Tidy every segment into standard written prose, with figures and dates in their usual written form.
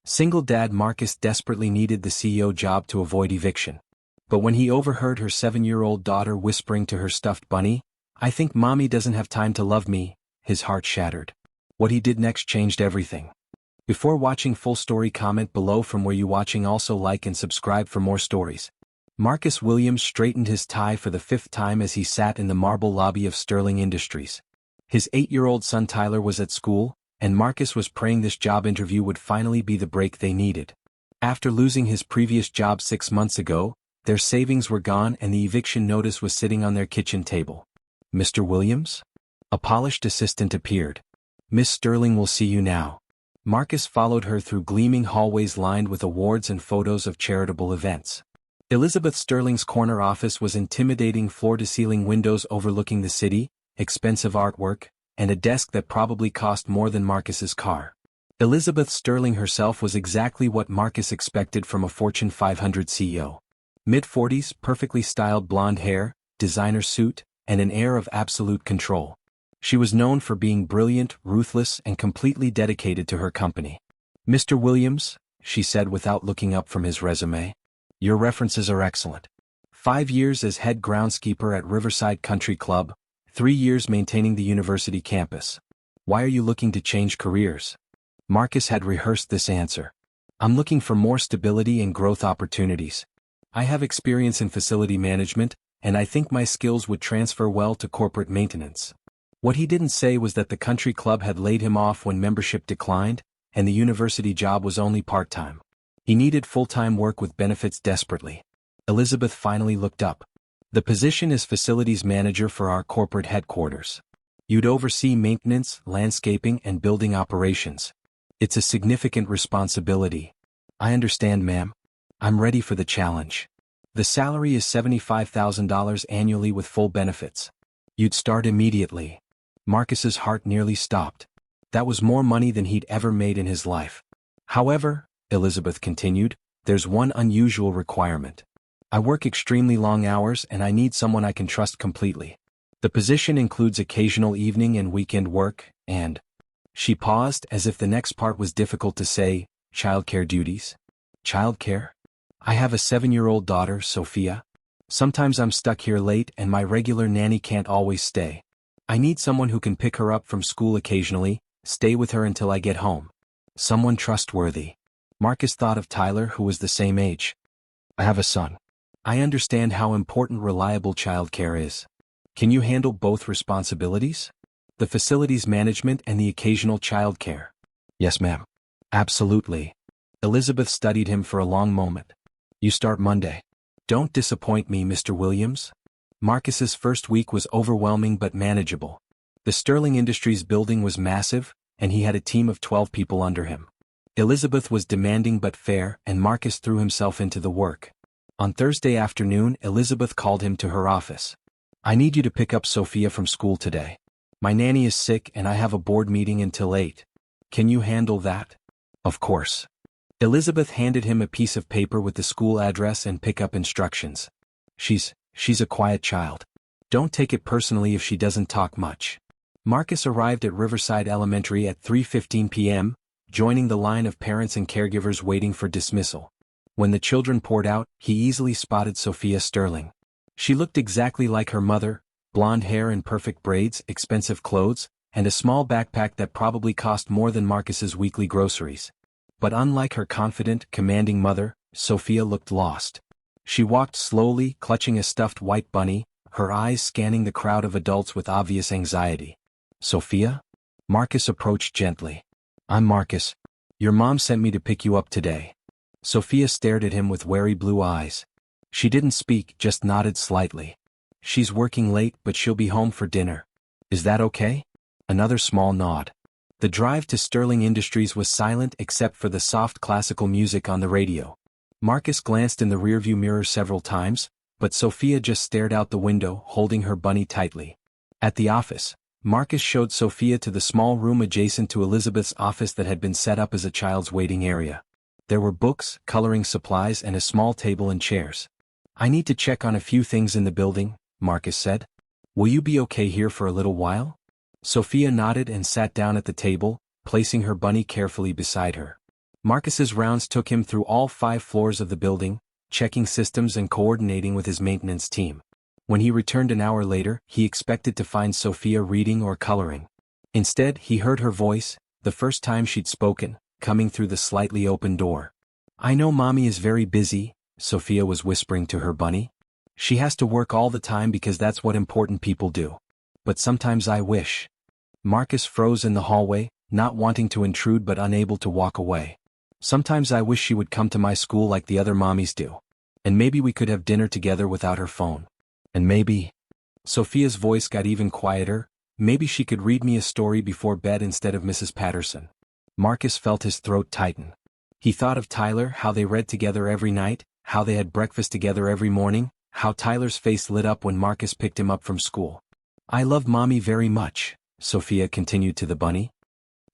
Single dad Marcus desperately needed the CEO job to avoid eviction. But when he overheard her 7-year-old daughter whispering to her stuffed bunny, "I think mommy doesn't have time to love me," his heart shattered. What he did next changed everything. Before watching full story, comment below from where you watching. Also like and subscribe for more stories. Marcus Williams straightened his tie for the 5th time as he sat in the marble lobby of Sterling Industries. His 8-year-old son Tyler was at school, and Marcus was praying this job interview would finally be the break they needed. After losing his previous job 6 months ago, their savings were gone and the eviction notice was sitting on their kitchen table. "Mr. Williams?" A polished assistant appeared. "Miss Sterling will see you now." Marcus followed her through gleaming hallways lined with awards and photos of charitable events. Elizabeth Sterling's corner office was intimidating, floor-to-ceiling windows overlooking the city, expensive artwork, and a desk that probably cost more than Marcus's car. Elizabeth Sterling herself was exactly what Marcus expected from a Fortune 500 CEO. Mid-40s, perfectly styled blonde hair, designer suit, and an air of absolute control. She was known for being brilliant, ruthless, and completely dedicated to her company. "Mr. Williams," she said without looking up from his resume, "your references are excellent. 5 years as head groundskeeper at Riverside Country Club, 3 years maintaining the university campus. Why are you looking to change careers?" Marcus had rehearsed this answer. "I'm looking for more stability and growth opportunities. I have experience in facility management, and I think my skills would transfer well to corporate maintenance." What he didn't say was that the country club had laid him off when membership declined, and the university job was only part-time. He needed full-time work with benefits desperately. Elizabeth finally looked up. "The position is facilities manager for our corporate headquarters. You'd oversee maintenance, landscaping, and building operations. It's a significant responsibility." "I understand, ma'am. I'm ready for the challenge." "The salary is $75,000 annually with full benefits. You'd start immediately." Marcus's heart nearly stopped. That was more money than he'd ever made in his life. "However," Elizabeth continued, "there's one unusual requirement. I work extremely long hours and I need someone I can trust completely. The position includes occasional evening and weekend work, and—" She paused as if the next part was difficult to say. "Childcare duties?" "Childcare? I have a 7-year-old daughter, Sophia. Sometimes I'm stuck here late and my regular nanny can't always stay. I need someone who can pick her up from school occasionally, stay with her until I get home. Someone trustworthy." Marcus thought of Tyler, who was the same age. "I have a son. I understand how important reliable childcare is. Can you handle both responsibilities? The facilities management and the occasional childcare?" "Yes, ma'am. Absolutely." Elizabeth studied him for a long moment. "You start Monday." "Don't disappoint me, Mr. Williams." Marcus's first week was overwhelming but manageable. The Sterling Industries building was massive, and he had a team of 12 people under him. Elizabeth was demanding but fair, and Marcus threw himself into the work. On Thursday afternoon, Elizabeth called him to her office. "I need you to pick up Sophia from school today. My nanny is sick and I have a board meeting until 8. Can you handle that?" "Of course." Elizabeth handed him a piece of paper with the school address and pickup instructions. She's a quiet child. Don't take it personally if she doesn't talk much." Marcus arrived at Riverside Elementary at 3:15 p.m., joining the line of parents and caregivers waiting for dismissal. When the children poured out, he easily spotted Sophia Sterling. She looked exactly like her mother, blonde hair and perfect braids, expensive clothes, and a small backpack that probably cost more than Marcus's weekly groceries. But unlike her confident, commanding mother, Sophia looked lost. She walked slowly, clutching a stuffed white bunny, her eyes scanning the crowd of adults with obvious anxiety. "Sophia?" Marcus approached gently. "I'm Marcus. Your mom sent me to pick you up today." Sophia stared at him with wary blue eyes. She didn't speak, just nodded slightly. "She's working late, but she'll be home for dinner. Is that okay?" Another small nod. The drive to Sterling Industries was silent except for the soft classical music on the radio. Marcus glanced in the rearview mirror several times, but Sophia just stared out the window, holding her bunny tightly. At the office, Marcus showed Sophia to the small room adjacent to Elizabeth's office that had been set up as a child's waiting area. There were books, coloring supplies, and a small table and chairs. "I need to check on a few things in the building," Marcus said. "Will you be okay here for a little while?" Sophia nodded and sat down at the table, placing her bunny carefully beside her. Marcus's rounds took him through all 5 floors of the building, checking systems and coordinating with his maintenance team. When he returned an hour later, he expected to find Sophia reading or coloring. Instead, he heard her voice, the first time she'd spoken, coming through the slightly open door. "I know Mommy is very busy," Sophia was whispering to her bunny. "She has to work all the time because that's what important people do. But sometimes I wish." Marcus froze in the hallway, not wanting to intrude but unable to walk away. "Sometimes I wish she would come to my school like the other mommies do. And maybe we could have dinner together without her phone. And maybe..." Sophia's voice got even quieter. "Maybe she could read me a story before bed instead of Mrs. Patterson." Marcus felt his throat tighten. He thought of Tyler, how they read together every night, how they had breakfast together every morning, how Tyler's face lit up when Marcus picked him up from school. "I love Mommy very much," Sophia continued to the bunny.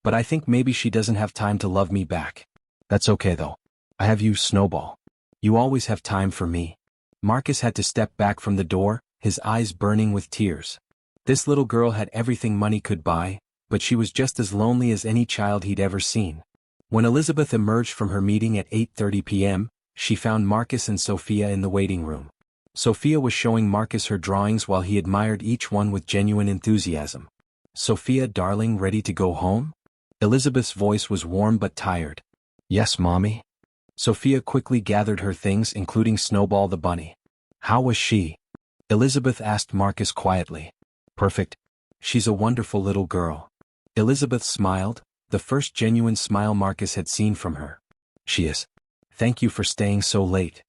"But I think maybe she doesn't have time to love me back. That's okay though. I have you, Snowball. You always have time for me." Marcus had to step back from the door, his eyes burning with tears. This little girl had everything money could buy, but she was just as lonely as any child he'd ever seen. When Elizabeth emerged from her meeting at 8:30 p.m., she found Marcus and Sophia in the waiting room. Sophia was showing Marcus her drawings while he admired each one with genuine enthusiasm. "Sophia, darling, ready to go home?" Elizabeth's voice was warm but tired. "Yes, Mommy." Sophia quickly gathered her things, including Snowball the bunny. "How was she?" Elizabeth asked Marcus quietly. "Perfect. She's a wonderful little girl." Elizabeth smiled, the first genuine smile Marcus had seen from her. "She is. Thank you for staying so late."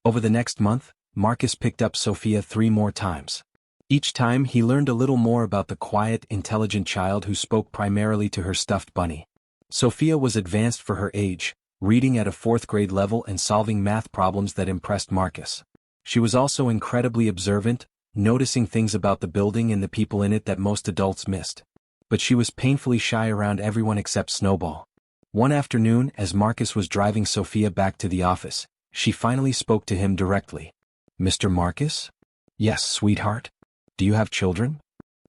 Over the next month, Marcus picked up Sophia 3 more times. Each time he learned a little more about the quiet, intelligent child who spoke primarily to her stuffed bunny. Sophia was advanced for her age, reading at a 4th grade level and solving math problems that impressed Marcus. She was also incredibly observant, noticing things about the building and the people in it that most adults missed. But she was painfully shy around everyone except Snowball. One afternoon, as Marcus was driving Sophia back to the office, she finally spoke to him directly. "Mr. Marcus?" "Yes, sweetheart. Do you have children?"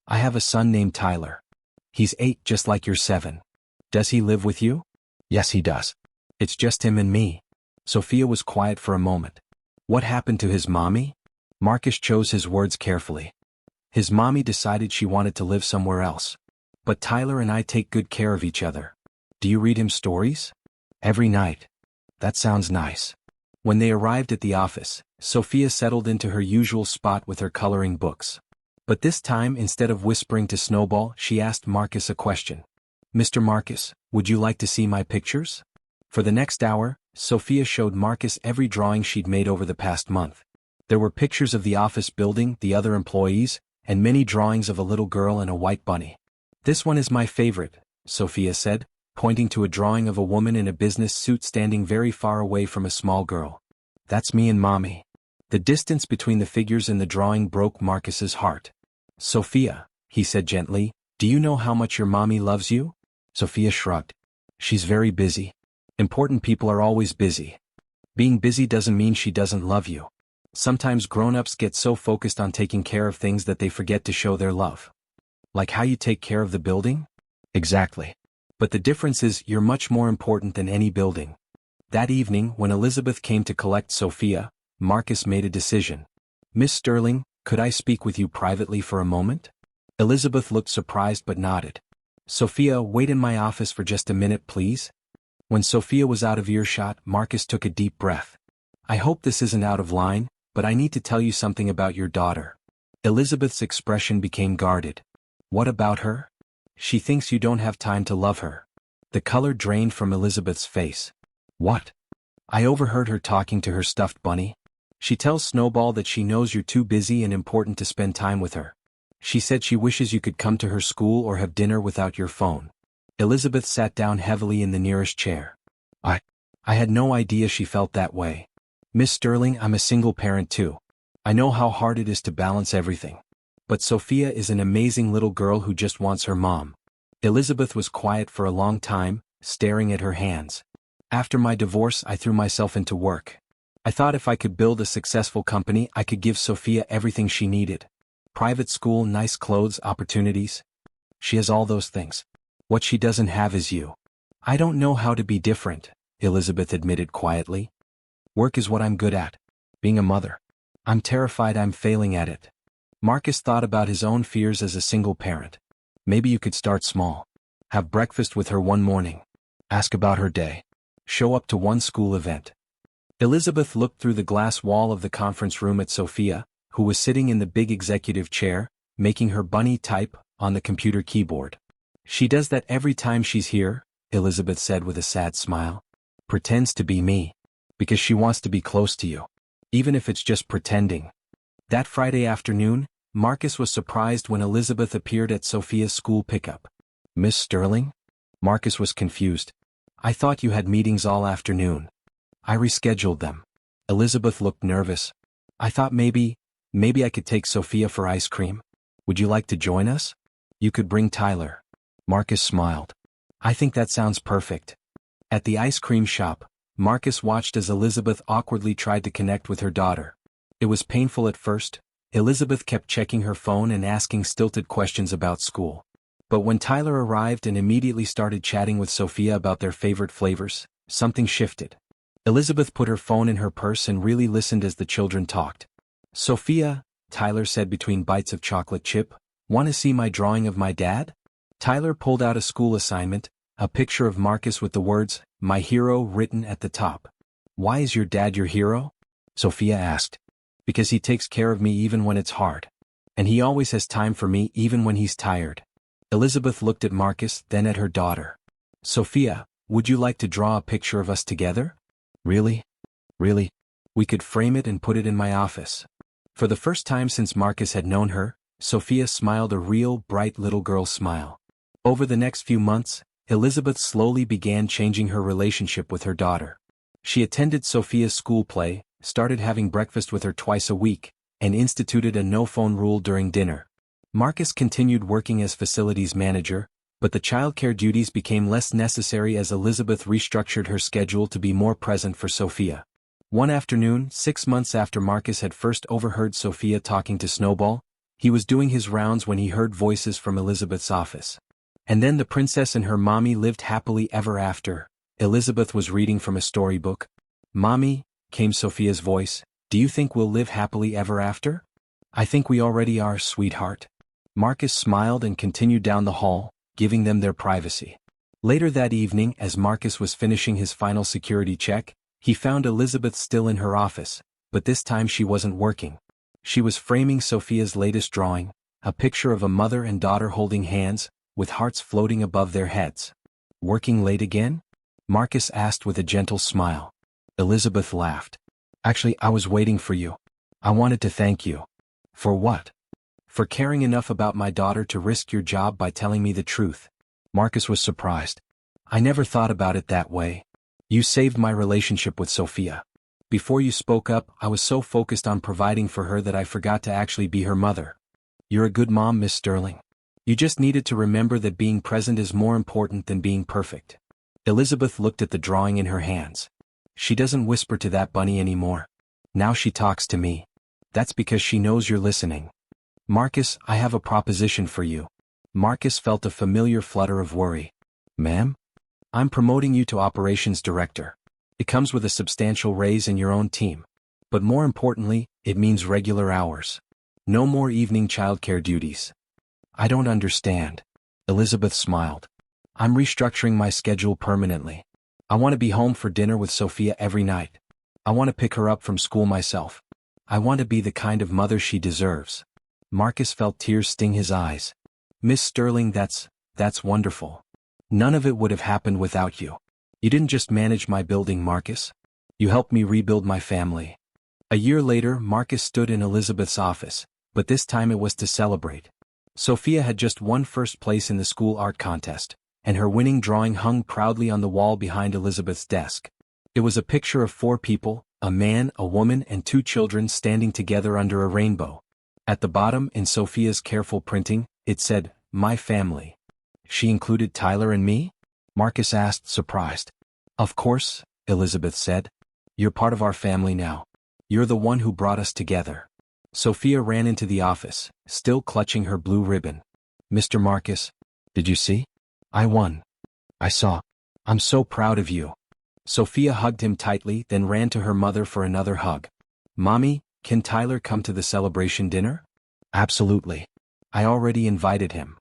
"I have a son named Tyler. He's 8 just like you're 7. Does he live with you?" "Yes, he does. It's just him and me." Sophia was quiet for a moment. "What happened to his mommy?" Marcus chose his words carefully. "His mommy decided she wanted to live somewhere else. But Tyler and I take good care of each other." "Do you read him stories?" "Every night." "That sounds nice." When they arrived at the office, Sophia settled into her usual spot with her coloring books. But this time, instead of whispering to Snowball, she asked Marcus a question. "Mr. Marcus, would you like to see my pictures?" For the next hour, Sophia showed Marcus every drawing she'd made over the past month. There were pictures of the office building, the other employees, and many drawings of a little girl and a white bunny. "This one is my favorite," Sophia said, pointing to a drawing of a woman in a business suit standing very far away from a small girl. "That's me and Mommy." The distance between the figures in the drawing broke Marcus's heart. "Sophia," he said gently, "do you know how much your mommy loves you?" Sophia shrugged. "She's very busy. Important people are always busy. Being busy doesn't mean she doesn't love you. Sometimes grown-ups get so focused on taking care of things that they forget to show their love. Like how you take care of the building?" "Exactly. But the difference is you're much more important than any building." That evening, when Elizabeth came to collect Sophia, Marcus made a decision. "Miss Sterling, could I speak with you privately for a moment?" Elizabeth looked surprised but nodded. "Sophia, wait in my office for just a minute, please." When Sophia was out of earshot, Marcus took a deep breath. "I hope this isn't out of line, but I need to tell you something about your daughter." Elizabeth's expression became guarded. "What about her?" "She thinks you don't have time to love her." The color drained from Elizabeth's face. "What?" "I overheard her talking to her stuffed bunny. She tells Snowball that she knows you're too busy and important to spend time with her. She said she wishes you could come to her school or have dinner without your phone." Elizabeth sat down heavily in the nearest chair. I had no idea she felt that way. "Miss Sterling, I'm a single parent too. I know how hard it is to balance everything. But Sophia is an amazing little girl who just wants her mom." Elizabeth was quiet for a long time, staring at her hands. "After my divorce, I threw myself into work. I thought if I could build a successful company, I could give Sophia everything she needed. Private school, nice clothes, opportunities. She has all those things. What she doesn't have is you. I don't know how to be different," Elizabeth admitted quietly. Work is what I'm good at. Being a mother. I'm terrified I'm failing at it. Marcus thought about his own fears as a single parent. Maybe you could start small. Have breakfast with her one morning. Ask about her day. Show up to one school event. Elizabeth looked through the glass wall of the conference room at Sophia, who was sitting in the big executive chair, making her bunny type on the computer keyboard. She does that every time she's here, Elizabeth said with a sad smile. Pretends to be me. Because she wants to be close to you. Even if it's just pretending. That Friday afternoon, Marcus was surprised when Elizabeth appeared at Sophia's school pickup. Miss Sterling? Marcus was confused. I thought you had meetings all afternoon. I rescheduled them. Elizabeth looked nervous. I thought maybe I could take Sophia for ice cream. Would you like to join us? You could bring Tyler. Marcus smiled. I think that sounds perfect. At the ice cream shop, Marcus watched as Elizabeth awkwardly tried to connect with her daughter. It was painful at first. Elizabeth kept checking her phone and asking stilted questions about school. But when Tyler arrived and immediately started chatting with Sophia about their favorite flavors, something shifted. Elizabeth put her phone in her purse and really listened as the children talked. Sophia, Tyler said between bites of chocolate chip, want to see my drawing of my dad? Tyler pulled out a school assignment, a picture of Marcus with the words, my hero written at the top. Why is your dad your hero? Sophia asked. Because he takes care of me even when it's hard. And he always has time for me even when he's tired. Elizabeth looked at Marcus, then at her daughter. Sophia, would you like to draw a picture of us together? Really? Really? We could frame it and put it in my office. For the first time since Marcus had known her, Sophia smiled a real, bright little girl smile. Over the next few months, Elizabeth slowly began changing her relationship with her daughter. She attended Sophia's school play, started having breakfast with her twice a week, and instituted a no-phone rule during dinner. Marcus continued working as facilities manager, but the childcare duties became less necessary as Elizabeth restructured her schedule to be more present for Sophia. One afternoon, 6 months after Marcus had first overheard Sophia talking to Snowball, he was doing his rounds when he heard voices from Elizabeth's office. And then the princess and her mommy lived happily ever after. Elizabeth was reading from a storybook. Mommy, came Sophia's voice, do you think we'll live happily ever after? I think we already are, sweetheart. Marcus smiled and continued down the hall, giving them their privacy. Later that evening, as Marcus was finishing his final security check, he found Elizabeth still in her office, but this time she wasn't working. She was framing Sophia's latest drawing, a picture of a mother and daughter holding hands, with hearts floating above their heads. Working late again? Marcus asked with a gentle smile. Elizabeth laughed. Actually, I was waiting for you. I wanted to thank you. For what? For caring enough about my daughter to risk your job by telling me the truth. Marcus was surprised. I never thought about it that way. You saved my relationship with Sophia. Before you spoke up, I was so focused on providing for her that I forgot to actually be her mother. You're a good mom, Miss Sterling. You just needed to remember that being present is more important than being perfect. Elizabeth looked at the drawing in her hands. She doesn't whisper to that bunny anymore. Now she talks to me. That's because she knows you're listening. Marcus, I have a proposition for you. Marcus felt a familiar flutter of worry. Ma'am? I'm promoting you to operations director. It comes with a substantial raise in your own team. But more importantly, it means regular hours. No more evening childcare duties. I don't understand. Elizabeth smiled. I'm restructuring my schedule permanently. I want to be home for dinner with Sophia every night. I want to pick her up from school myself. I want to be the kind of mother she deserves. Marcus felt tears sting his eyes. Miss Sterling, that's wonderful. None of it would have happened without you. You didn't just manage my building, Marcus. You helped me rebuild my family. A year later, Marcus stood in Elizabeth's office, but this time it was to celebrate. Sophia had just won first place in the school art contest, and her winning drawing hung proudly on the wall behind Elizabeth's desk. It was a picture of 4 people, a man, a woman, and 2 children standing together under a rainbow. At the bottom, in Sophia's careful printing, it said, My family. She included Tyler and me? Marcus asked, surprised. Of course, Elizabeth said. You're part of our family now. You're the one who brought us together. Sophia ran into the office, still clutching her blue ribbon. Mr. Marcus, did you see? I won. I saw. I'm so proud of you. Sophia hugged him tightly, then ran to her mother for another hug. "Mommy, can Tyler come to the celebration dinner?" "Absolutely. I already invited him."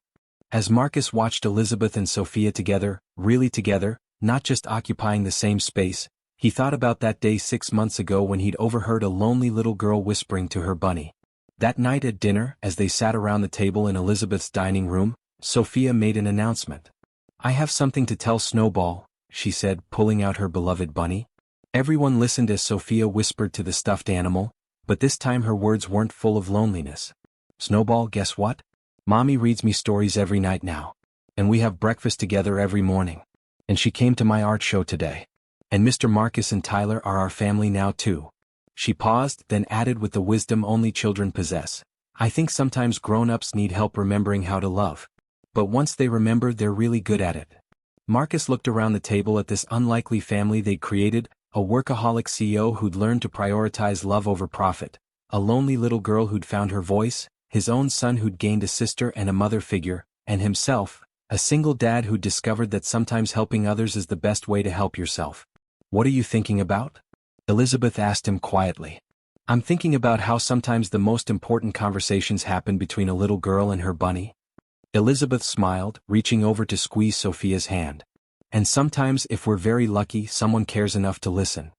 As Marcus watched Elizabeth and Sophia together, really together, not just occupying the same space, he thought about that day 6 months ago when he'd overheard a lonely little girl whispering to her bunny. That night at dinner, as they sat around the table in Elizabeth's dining room, Sophia made an announcement. "I have something to tell Snowball," she said, pulling out her beloved bunny. Everyone listened as Sophia whispered to the stuffed animal, but this time her words weren't full of loneliness. "Snowball, guess what? Mommy reads me stories every night now. And we have breakfast together every morning. And she came to my art show today. And Mr. Marcus and Tyler are our family now too." She paused, then added with the wisdom only children possess. "I think sometimes grown-ups need help remembering how to love. But once they remember, they're really good at it." Marcus looked around the table at this unlikely family they'd created, a workaholic CEO who'd learned to prioritize love over profit, a lonely little girl who'd found her voice, his own son who'd gained a sister and a mother figure, and himself, a single dad who'd discovered that sometimes helping others is the best way to help yourself. "What are you thinking about?" Elizabeth asked him quietly. "I'm thinking about how sometimes the most important conversations happen between a little girl and her bunny." Elizabeth smiled, reaching over to squeeze Sophia's hand. "And sometimes, if we're very lucky, someone cares enough to listen."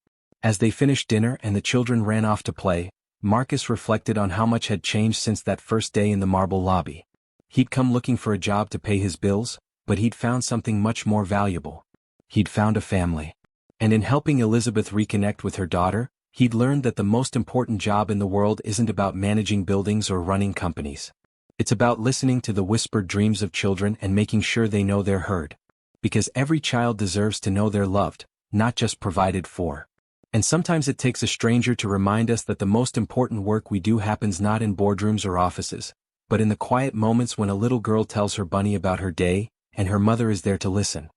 As they finished dinner and the children ran off to play, Marcus reflected on how much had changed since that first day in the marble lobby. He'd come looking for a job to pay his bills, but he'd found something much more valuable. He'd found a family. And in helping Elizabeth reconnect with her daughter, he'd learned that the most important job in the world isn't about managing buildings or running companies. It's about listening to the whispered dreams of children and making sure they know they're heard. Because every child deserves to know they're loved, not just provided for. And sometimes it takes a stranger to remind us that the most important work we do happens not in boardrooms or offices, but in the quiet moments when a little girl tells her bunny about her day, and her mother is there to listen.